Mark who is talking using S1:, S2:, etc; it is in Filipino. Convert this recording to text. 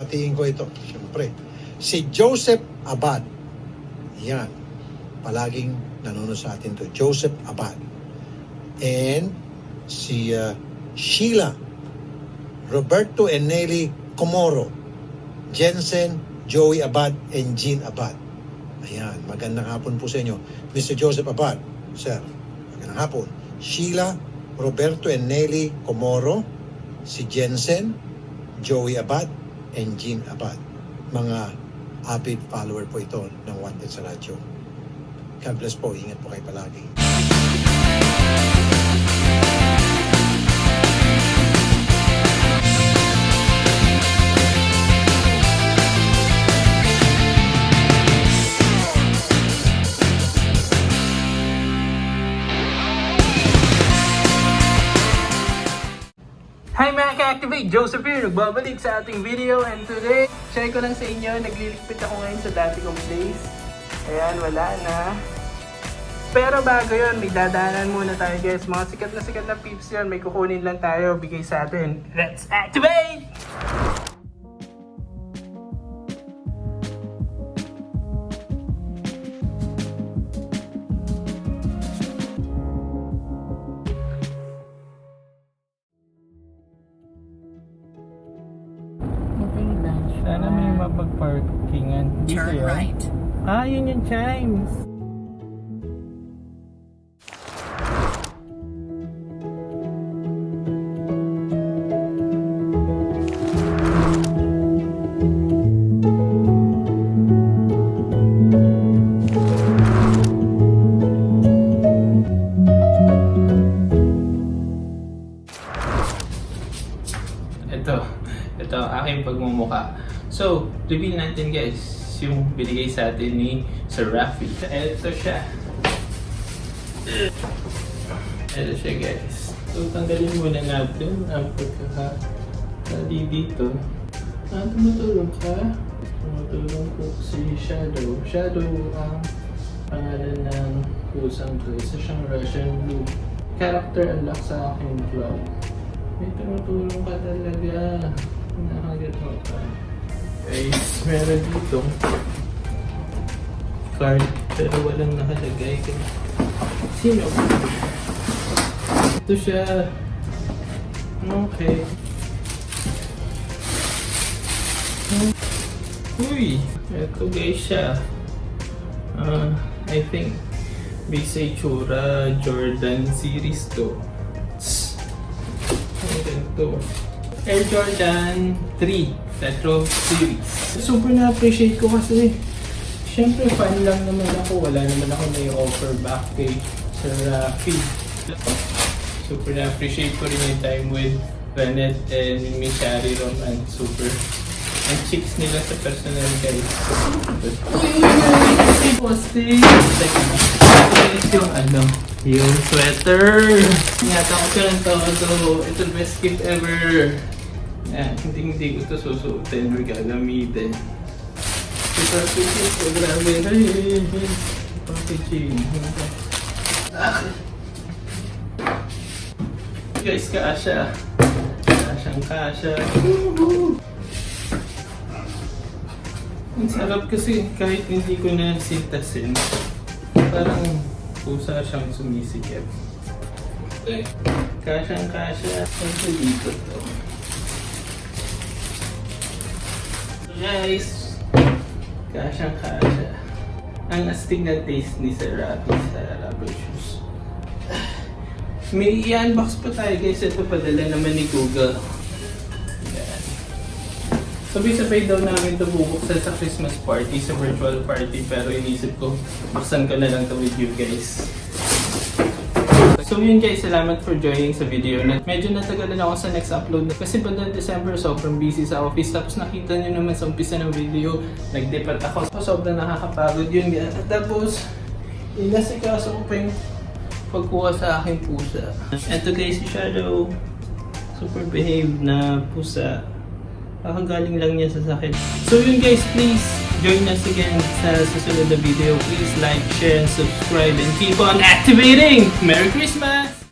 S1: Patiin ko ito, siyempre. Si Joseph Abad. Yan. Palaging nanonood sa atin to. Joseph Abad. And si Sheila, Roberto and Nelly Comoro, Jensen, Joey Abad, and Jean Abad. Ayan, magandang hapon po sa inyo. Mr. Joseph Abad, sir, magandang hapon. Sheila, Roberto and Nelly Comoro, si Jensen, Joey Abad, and Jean Abad. Mga avid follower po ito ng Wanted sa Radyo. God bless po. Ingat po kayo palagi.
S2: Hi mga ka-activate! Joseph here, nagbabalik sa ating video, and today, share ko lang sa inyo, nagliligpit ako ngayon sa dati kong place. Ayan, wala na. Pero bago yun, may dadaanan muna tayo guys. Mga sikat na peeps yun, may kukunin lang tayo, bigay sa atin. Let's activate! Sana may mapag-parkingan.
S3: Turn right.
S2: Ah, yun yung chimes. Ito ang aking pagmumuka. So, reveal natin guys yung binigay sa atin ni Sir Raffy. Ito siya. Ito siya guys. So, tanggalin muna natin ang pagkakali dito. Tumutulong ka? Tumutulong po si Shadow. Shadow ang pangalan ng kusang to. Isa siyang Russian blue. Character unlock sa aking vlog. May tumutulong ka talaga. Nakagat mo pa. Guys, meron dito card pero walang nakalagay. Sino? Ito siya. Okay. Uy! Ito guys siya. I think base itsura Jordan series to. Ito. Air Jordan 3 Retro Series. Super na-appreciate ko kasi syempre fan lang naman ako. Wala naman ako may offer back kay Sir Raffy. Super na-appreciate ko rin yung time with Renet and Miss Shari Roman. Super. Ang chicks nila sa personal guys. Posting! Yung sweater! Ingatan ko ito lang to. Ito the best gift ever. Yan, hindi ko ito susuotin or gagamitin. Ito packaging ko, grabe. Packaging. Guys, kasha. Kasyang-kasha. Ang sarap kasi kahit hindi ko na sintasin. Parang pusa siyang sumisikip. Kasyang-kasha. Ito dito to. Guys, kasyang-kasha. Ang astig na taste ni Sir Raffy sa rubber shoes. May i-unbox pa tayo guys. Ito padala naman ni Google. Yan. Sabay-sabay daw namin ito bubuksan sa Christmas party, sa virtual party. Pero inisip ko, buksan ko na lang ito with you guys. So yun guys, salamat for joining sa video. Medyo natagalan ako sa next upload kasi bandang December sobrang busy sa office. Tapos nakita nyo naman sa umpisa ng video, nagdepat ako. So sobrang nakakapagod yun. At tapos, inasikaso ko pa yung pagkuha sa aking pusa. Ito guys, si Shadow. Super behave na pusa. Kakagaling lang niya sa sakit. So yun guys, please join us again sa susunod na video. Please like, share, and subscribe, and keep on activating! Merry Christmas!